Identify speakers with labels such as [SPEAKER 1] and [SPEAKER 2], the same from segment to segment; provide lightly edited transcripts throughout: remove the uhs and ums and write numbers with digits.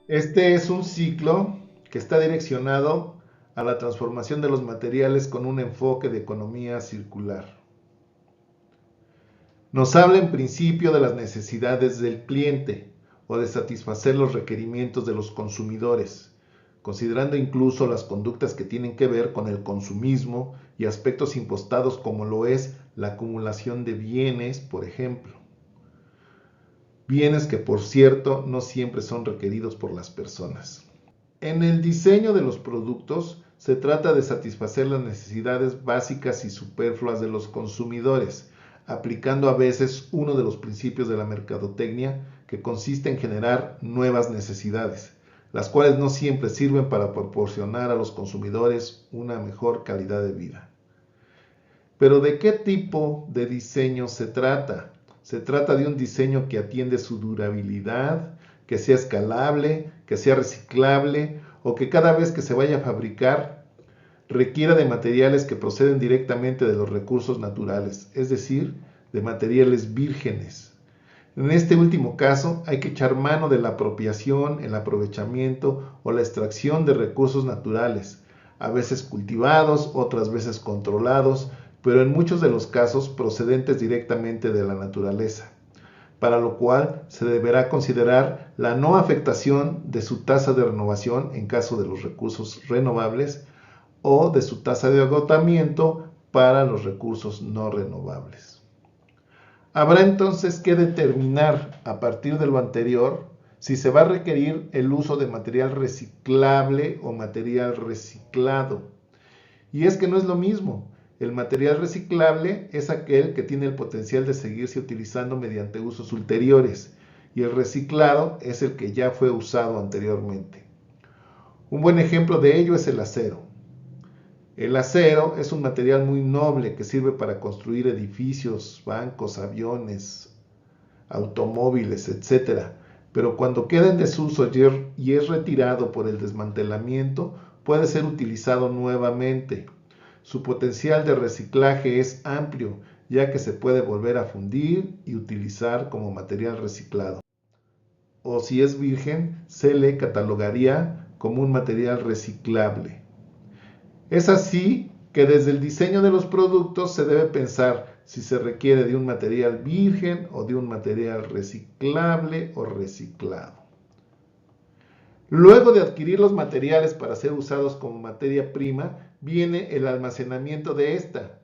[SPEAKER 1] Este es un ciclo que está direccionado a la transformación de los materiales con un enfoque de economía circular. Nos habla en principio de las necesidades del cliente o de satisfacer los requerimientos de los consumidores, considerando incluso las conductas que tienen que ver con el consumismo y aspectos impostados como lo es la acumulación de bienes, por ejemplo. Bienes que, por cierto, no siempre son requeridos por las personas. En el diseño de los productos se trata de satisfacer las necesidades básicas y superfluas de los consumidores, aplicando a veces uno de los principios de la mercadotecnia que consiste en generar nuevas necesidades, las cuales no siempre sirven para proporcionar a los consumidores una mejor calidad de vida. Pero ¿de qué tipo de diseño se trata? Se trata de un diseño que atiende su durabilidad, que sea escalable, que sea reciclable o que cada vez que se vaya a fabricar requiera de materiales que proceden directamente de los recursos naturales, es decir, de materiales vírgenes. En este último caso hay que echar mano de la apropiación, el aprovechamiento o la extracción de recursos naturales, a veces cultivados, otras veces controlados, pero en muchos de los casos procedentes directamente de la naturaleza, para lo cual se deberá considerar la no afectación de su tasa de renovación en caso de los recursos renovables o de su tasa de agotamiento para los recursos no renovables. Habrá entonces que determinar a partir de lo anterior si se va a requerir el uso de material reciclable o material reciclado. Y es que no es lo mismo. El material reciclable es aquel que tiene el potencial de seguirse utilizando mediante usos ulteriores y el reciclado es el que ya fue usado anteriormente. Un buen ejemplo de ello es el acero. El acero es un material muy noble que sirve para construir edificios, bancos, aviones, automóviles, etcétera. Pero cuando queda en desuso y es retirado por el desmantelamiento, puede ser utilizado nuevamente. Su potencial de reciclaje es amplio, ya que se puede volver a fundir y utilizar como material reciclado. O si es virgen, se le catalogaría como un material reciclable. Es así que desde el diseño de los productos se debe pensar si se requiere de un material virgen o de un material reciclable o reciclado. Luego de adquirir los materiales para ser usados como materia prima, viene el almacenamiento de esta.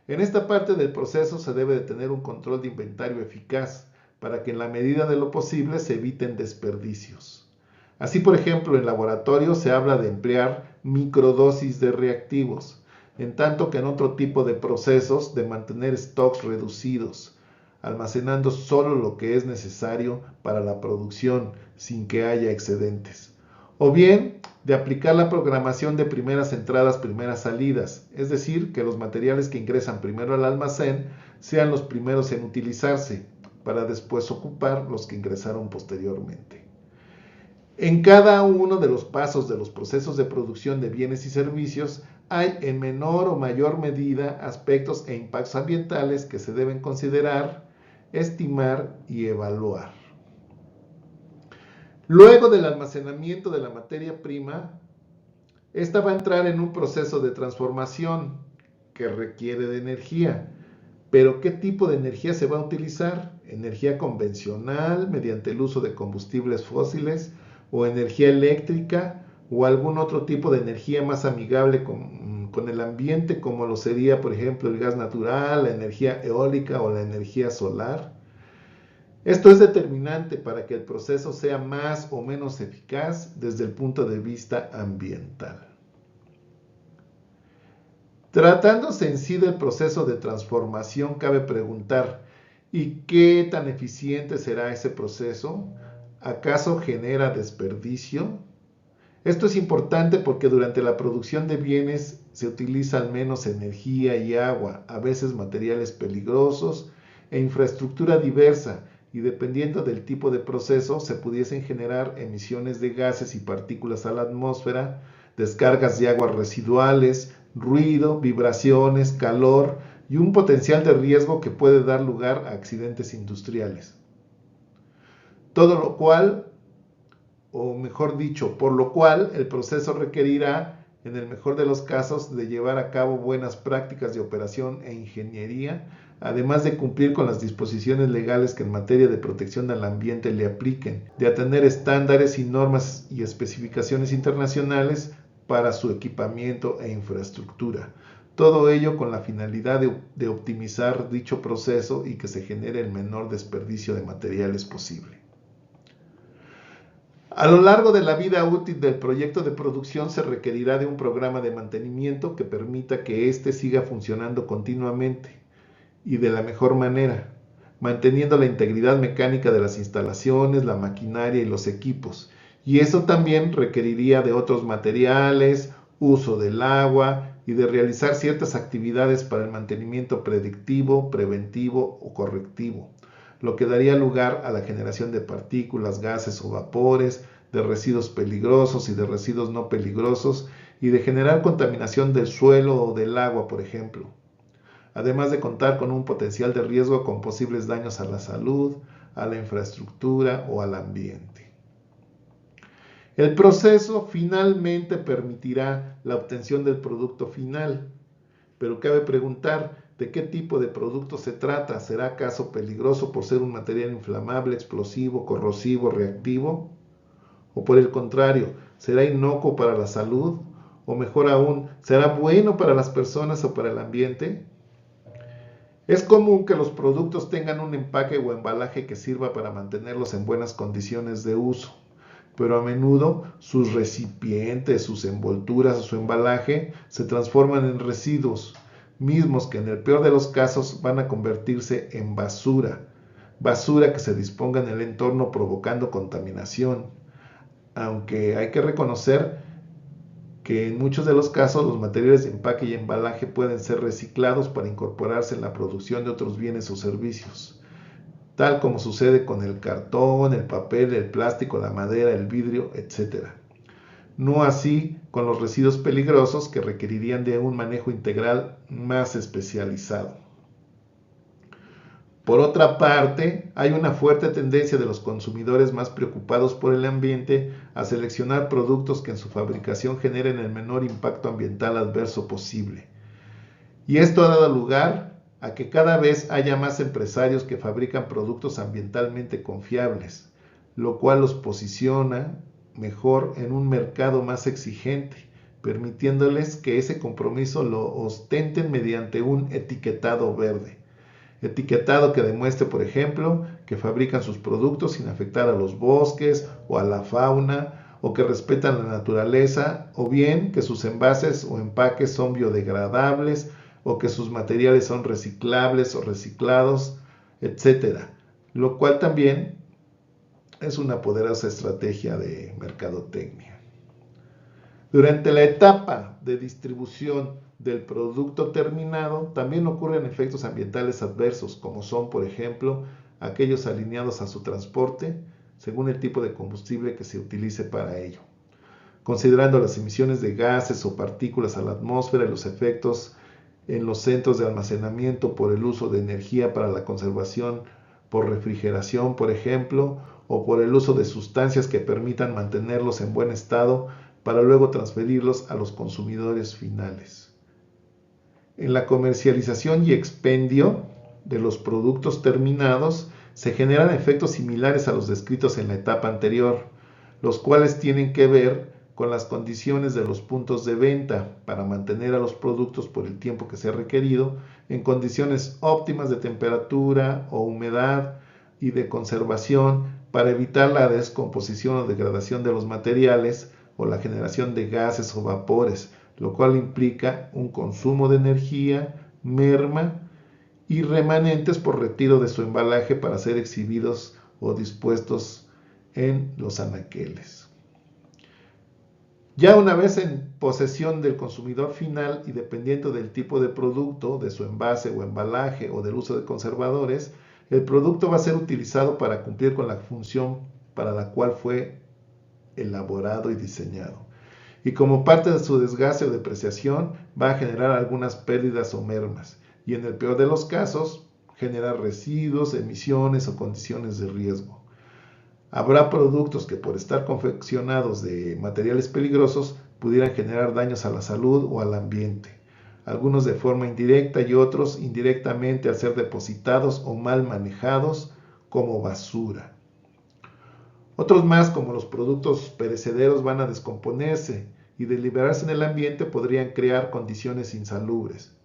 [SPEAKER 1] En esta parte del proceso se debe de tener un control de inventario eficaz para que en la medida de lo posible se eviten desperdicios. Así, por ejemplo, en laboratorio se habla de emplear microdosis de reactivos, en tanto que en otro tipo de procesos de mantener stocks reducidos, almacenando solo lo que es necesario para la producción sin que haya excedentes. O bien de aplicar la programación de primeras entradas, primeras salidas, es decir, que los materiales que ingresan primero al almacén sean los primeros en utilizarse, para después ocupar los que ingresaron posteriormente. En cada uno de los pasos de los procesos de producción de bienes y servicios hay en menor o mayor medida aspectos e impactos ambientales que se deben considerar, estimar y evaluar. Luego del almacenamiento de la materia prima, esta va a entrar en un proceso de transformación que requiere de energía. Pero ¿qué tipo de energía se va a utilizar? ¿Energía convencional mediante el uso de combustibles fósiles o energía eléctrica o algún otro tipo de energía más amigable con el ambiente como lo sería por ejemplo el gas natural, la energía eólica o la energía solar? Esto es determinante para que el proceso sea más o menos eficaz desde el punto de vista ambiental. Tratándose en sí del proceso de transformación, cabe preguntar, ¿y qué tan eficiente será ese proceso? ¿Acaso genera desperdicio? Esto es importante porque durante la producción de bienes se utilizan menos energía y agua, a veces materiales peligrosos e infraestructura diversa, y dependiendo del tipo de proceso se pudiesen generar emisiones de gases y partículas a la atmósfera, descargas de aguas residuales, ruido, vibraciones, calor y un potencial de riesgo que puede dar lugar a accidentes industriales. Todo lo cual o mejor dicho, por lo cual el proceso requerirá, en el mejor de los casos, de llevar a cabo buenas prácticas de operación e ingeniería, además de cumplir con las disposiciones legales que en materia de protección al ambiente le apliquen, de atender estándares y normas y especificaciones internacionales para su equipamiento e infraestructura. Todo ello con la finalidad de optimizar dicho proceso y que se genere el menor desperdicio de materiales posible. A lo largo de la vida útil del proyecto de producción se requerirá de un programa de mantenimiento que permita que éste siga funcionando continuamente y de la mejor manera, manteniendo la integridad mecánica de las instalaciones, la maquinaria y los equipos. Y eso también requeriría de otros materiales, uso del agua y de realizar ciertas actividades para el mantenimiento predictivo, preventivo o correctivo, lo que daría lugar a la generación de partículas, gases o vapores, de residuos peligrosos y de residuos no peligrosos, y de generar contaminación del suelo o del agua, por ejemplo, además de contar con un potencial de riesgo con posibles daños a la salud, a la infraestructura o al ambiente. El proceso finalmente permitirá la obtención del producto final, pero cabe preguntar, ¿de qué tipo de producto se trata? ¿Será acaso peligroso por ser un material inflamable, explosivo, corrosivo, reactivo? ¿O por el contrario, será inocuo para la salud? ¿O mejor aún, será bueno para las personas o para el ambiente? Es común que los productos tengan un empaque o embalaje que sirva para mantenerlos en buenas condiciones de uso, pero a menudo sus recipientes, sus envolturas o su embalaje se transforman en residuos, mismos que en el peor de los casos van a convertirse en basura, basura que se disponga en el entorno provocando contaminación, aunque hay que reconocer que en muchos de los casos los materiales de empaque y embalaje pueden ser reciclados para incorporarse en la producción de otros bienes o servicios, tal como sucede con el cartón, el papel, el plástico, la madera, el vidrio, etc. No así con los residuos peligrosos que requerirían de un manejo integral más especializado. Por otra parte, hay una fuerte tendencia de los consumidores más preocupados por el ambiente a seleccionar productos que en su fabricación generen el menor impacto ambiental adverso posible. Y esto ha dado lugar a que cada vez haya más empresarios que fabrican productos ambientalmente confiables, lo cual los posiciona mejor en un mercado más exigente, permitiéndoles que ese compromiso lo ostenten mediante un etiquetado verde. Etiquetado que demuestre, por ejemplo, que fabrican sus productos sin afectar a los bosques o a la fauna, o que respetan la naturaleza, o bien que sus envases o empaques son biodegradables, o que sus materiales son reciclables o reciclados, etc. Lo cual también es una poderosa estrategia de mercadotecnia. Durante la etapa de distribución del producto terminado, también ocurren efectos ambientales adversos, como son, por ejemplo, aquellos alineados a su transporte, según el tipo de combustible que se utilice para ello, considerando las emisiones de gases o partículas a la atmósfera y los efectos en los centros de almacenamiento por el uso de energía para la conservación por refrigeración, por ejemplo, o por el uso de sustancias que permitan mantenerlos en buen estado para luego transferirlos a los consumidores finales. En la comercialización y expendio de los productos terminados se generan efectos similares a los descritos en la etapa anterior, los cuales tienen que ver con las condiciones de los puntos de venta para mantener a los productos por el tiempo que sea requerido en condiciones óptimas de temperatura o humedad y de conservación para evitar la descomposición o degradación de los materiales o la generación de gases o vapores, lo cual implica un consumo de energía, merma y remanentes por retiro de su embalaje para ser exhibidos o dispuestos en los anaqueles. Ya una vez en posesión del consumidor final y dependiendo del tipo de producto, de su envase o embalaje o del uso de conservadores, el producto va a ser utilizado para cumplir con la función para la cual fue elaborado y diseñado. Y como parte de su desgaste o depreciación, va a generar algunas pérdidas o mermas. Y en el peor de los casos, generar residuos, emisiones o condiciones de riesgo. Habrá productos que por estar confeccionados de materiales peligrosos pudieran generar daños a la salud o al ambiente, algunos de forma indirecta y otros indirectamente al ser depositados o mal manejados como basura. Otros más, como los productos perecederos, van a descomponerse y de liberarse en el ambiente podrían crear condiciones insalubres.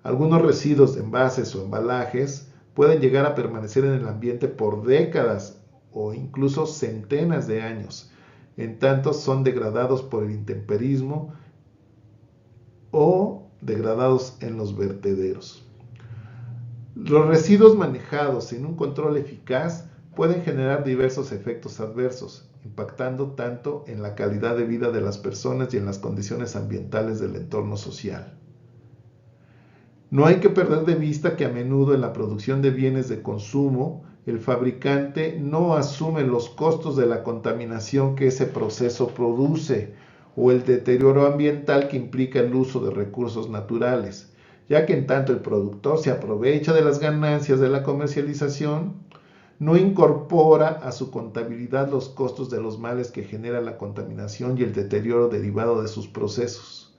[SPEAKER 1] Algunos residuos de envases o embalajes pueden llegar a permanecer en el ambiente por décadas o incluso centenas de años, en tanto son degradados por el intemperismo o degradados en los vertederos. Los residuos manejados sin un control eficaz pueden generar diversos efectos adversos, impactando tanto en la calidad de vida de las personas y en las condiciones ambientales del entorno social. No hay que perder de vista que a menudo en la producción de bienes de consumo, el fabricante no asume los costos de la contaminación que ese proceso produce o el deterioro ambiental que implica el uso de recursos naturales, ya que en tanto el productor se aprovecha de las ganancias de la comercialización, no incorpora a su contabilidad los costos de los males que genera la contaminación y el deterioro derivado de sus procesos,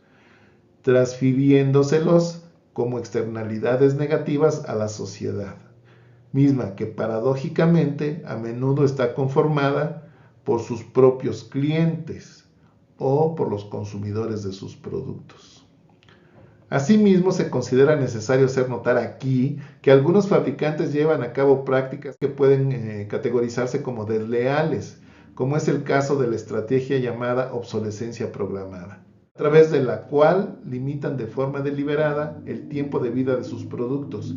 [SPEAKER 1] transfiriéndoselos como externalidades negativas a la sociedad, misma que paradójicamente a menudo está conformada por sus propios clientes o por los consumidores de sus productos. Asimismo, se considera necesario hacer notar aquí que algunos fabricantes llevan a cabo prácticas que pueden categorizarse como desleales, como es el caso de la estrategia llamada obsolescencia programada, a través de la cual limitan de forma deliberada el tiempo de vida de sus productos,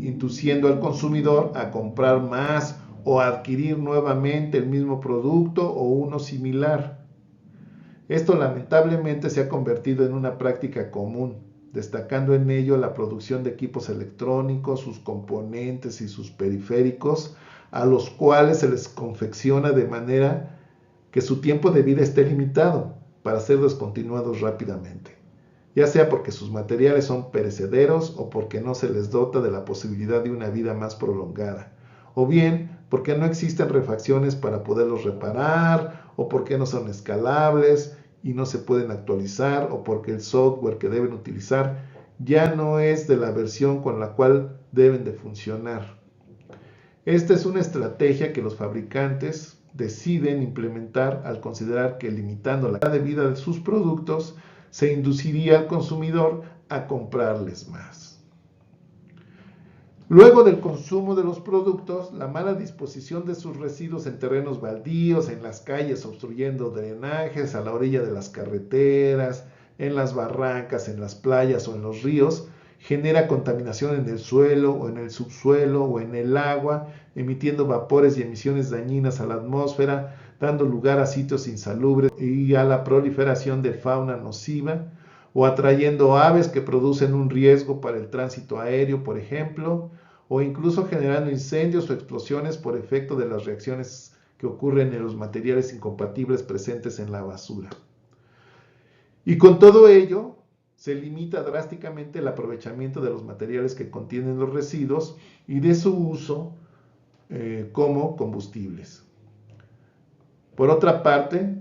[SPEAKER 1] induciendo al consumidor a comprar más o a adquirir nuevamente el mismo producto o uno similar. Esto lamentablemente se ha convertido en una práctica común, destacando en ello la producción de equipos electrónicos, sus componentes y sus periféricos, a los cuales se les confecciona de manera que su tiempo de vida esté limitado para ser descontinuados rápidamente, ya sea porque sus materiales son perecederos o porque no se les dota de la posibilidad de una vida más prolongada, o bien porque no existen refacciones para poderlos reparar, o porque no son escalables y no se pueden actualizar, o porque el software que deben utilizar ya no es de la versión con la cual deben de funcionar. Esta es una estrategia que los fabricantes deciden implementar al considerar que limitando la calidad de vida de sus productos se induciría al consumidor a comprarles más. Luego del consumo de los productos, la mala disposición de sus residuos en terrenos baldíos, en las calles obstruyendo drenajes, a la orilla de las carreteras, en las barrancas, en las playas o en los ríos, genera contaminación en el suelo o en el subsuelo o en el agua, emitiendo vapores y emisiones dañinas a la atmósfera, dando lugar a sitios insalubres y a la proliferación de fauna nociva, o atrayendo aves que producen un riesgo para el tránsito aéreo, por ejemplo, o incluso generando incendios o explosiones por efecto de las reacciones que ocurren en los materiales incompatibles presentes en la basura. Y con todo ello, se limita drásticamente el aprovechamiento de los materiales que contienen los residuos y de su uso como combustibles. Por otra parte,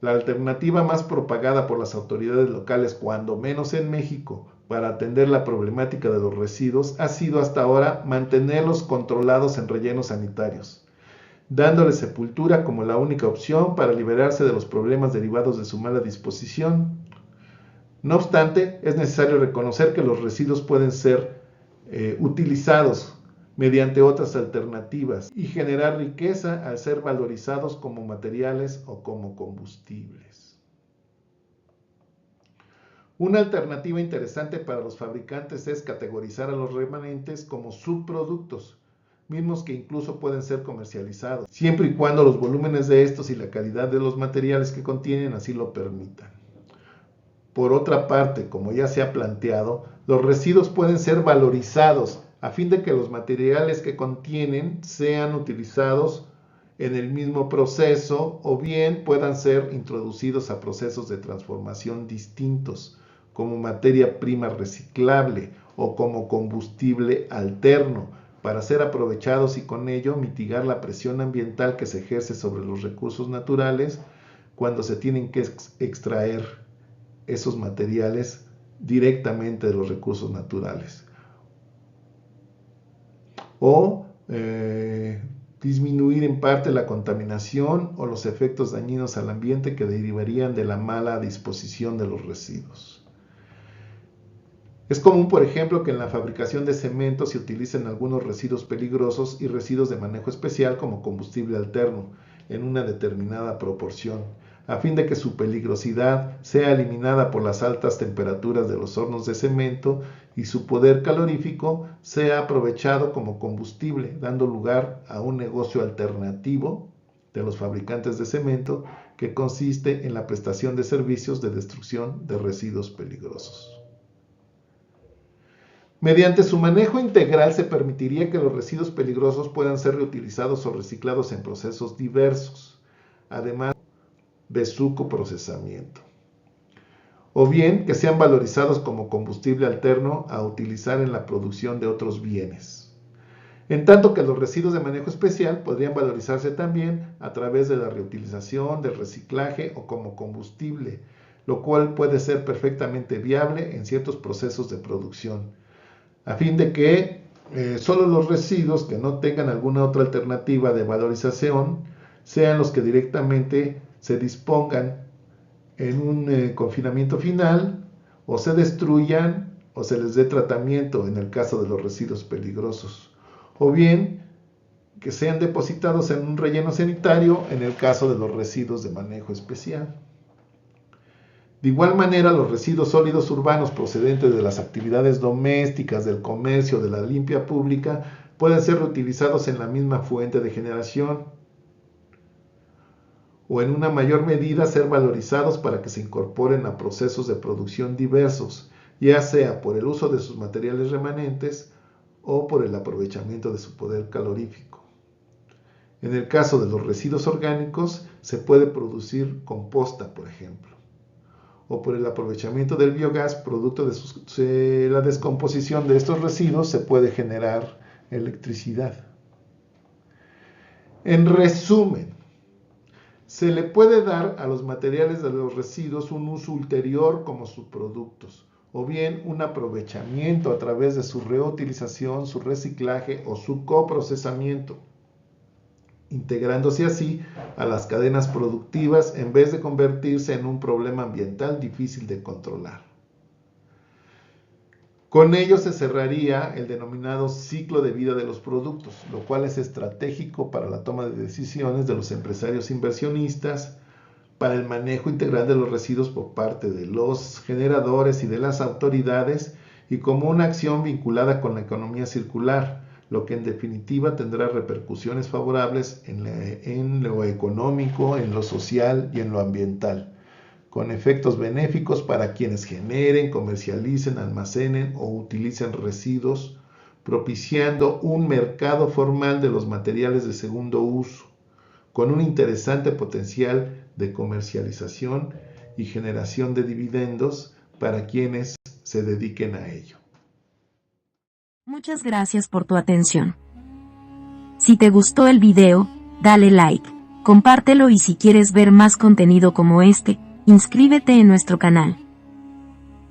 [SPEAKER 1] la alternativa más propagada por las autoridades locales, cuando menos en México, para atender la problemática de los residuos, ha sido hasta ahora mantenerlos controlados en rellenos sanitarios, dándoles sepultura como la única opción para liberarse de los problemas derivados de su mala disposición. No obstante, es necesario reconocer que los residuos pueden ser utilizados mediante otras alternativas y generar riqueza al ser valorizados como materiales o como combustibles. Una alternativa interesante para los fabricantes es categorizar a los remanentes como subproductos, mismos que incluso pueden ser comercializados, siempre y cuando los volúmenes de estos y la calidad de los materiales que contienen así lo permitan. Por otra parte, como ya se ha planteado, los residuos pueden ser valorizados a fin de que los materiales que contienen sean utilizados en el mismo proceso o bien puedan ser introducidos a procesos de transformación distintos, como materia prima reciclable o como combustible alterno, para ser aprovechados y con ello mitigar la presión ambiental que se ejerce sobre los recursos naturales cuando se tienen que extraer esos materiales directamente de los recursos naturales. O disminuir en parte la contaminación o los efectos dañinos al ambiente que derivarían de la mala disposición de los residuos. Es común, por ejemplo, que en la fabricación de cemento se utilicen algunos residuos peligrosos y residuos de manejo especial como combustible alterno en una determinada proporción, a fin de que su peligrosidad sea eliminada por las altas temperaturas de los hornos de cemento y su poder calorífico sea aprovechado como combustible, dando lugar a un negocio alternativo de los fabricantes de cemento que consiste en la prestación de servicios de destrucción de residuos peligrosos. Mediante su manejo integral se permitiría que los residuos peligrosos puedan ser reutilizados o reciclados en procesos diversos, además de su coprocesamiento, o bien que sean valorizados como combustible alterno a utilizar en la producción de otros bienes. En tanto que los residuos de manejo especial podrían valorizarse también a través de la reutilización, del reciclaje o como combustible, lo cual puede ser perfectamente viable en ciertos procesos de producción, a fin de que solo los residuos que no tengan alguna otra alternativa de valorización sean los que directamente se dispongan en un confinamiento final, o se destruyan o se les dé tratamiento en el caso de los residuos peligrosos, o bien que sean depositados en un relleno sanitario en el caso de los residuos de manejo especial. De igual manera, los residuos sólidos urbanos procedentes de las actividades domésticas, del comercio, de la limpia pública, pueden ser reutilizados en la misma fuente de generación o en una mayor medida ser valorizados para que se incorporen a procesos de producción diversos, ya sea por el uso de sus materiales remanentes o por el aprovechamiento de su poder calorífico. En el caso de los residuos orgánicos, se puede producir composta, por ejemplo, o por el aprovechamiento del biogás, producto de la descomposición de estos residuos, se puede generar electricidad. En resumen, se le puede dar a los materiales de los residuos un uso ulterior como subproductos, o bien un aprovechamiento a través de su reutilización, su reciclaje o su coprocesamiento, integrándose así a las cadenas productivas en vez de convertirse en un problema ambiental difícil de controlar. Con ello se cerraría el denominado ciclo de vida de los productos, lo cual es estratégico para la toma de decisiones de los empresarios inversionistas, para el manejo integral de los residuos por parte de los generadores y de las autoridades, y como una acción vinculada con la economía circular, lo que en definitiva tendrá repercusiones favorables en lo económico, en lo social y en lo ambiental, con efectos benéficos para quienes generen, comercialicen, almacenen o utilicen residuos, propiciando un mercado formal de los materiales de segundo uso, con un interesante potencial de comercialización y generación de dividendos para quienes se dediquen a ello.
[SPEAKER 2] Muchas gracias por tu atención. Si te gustó el video, dale like, compártelo y si quieres ver más contenido como este, inscríbete en nuestro canal.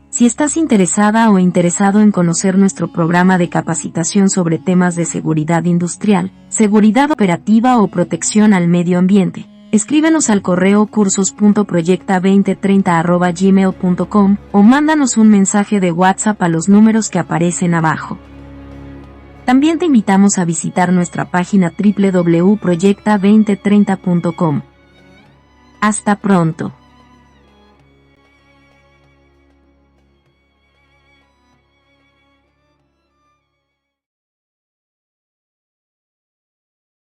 [SPEAKER 2] Si estás interesada o interesado en conocer nuestro programa de capacitación sobre temas de seguridad industrial, seguridad operativa o protección al medio ambiente, escríbenos al correo cursos.proyecta2030@gmail.com o mándanos un mensaje de WhatsApp a los números que aparecen abajo. También te invitamos a visitar nuestra página www.proyecta2030.com. Hasta pronto.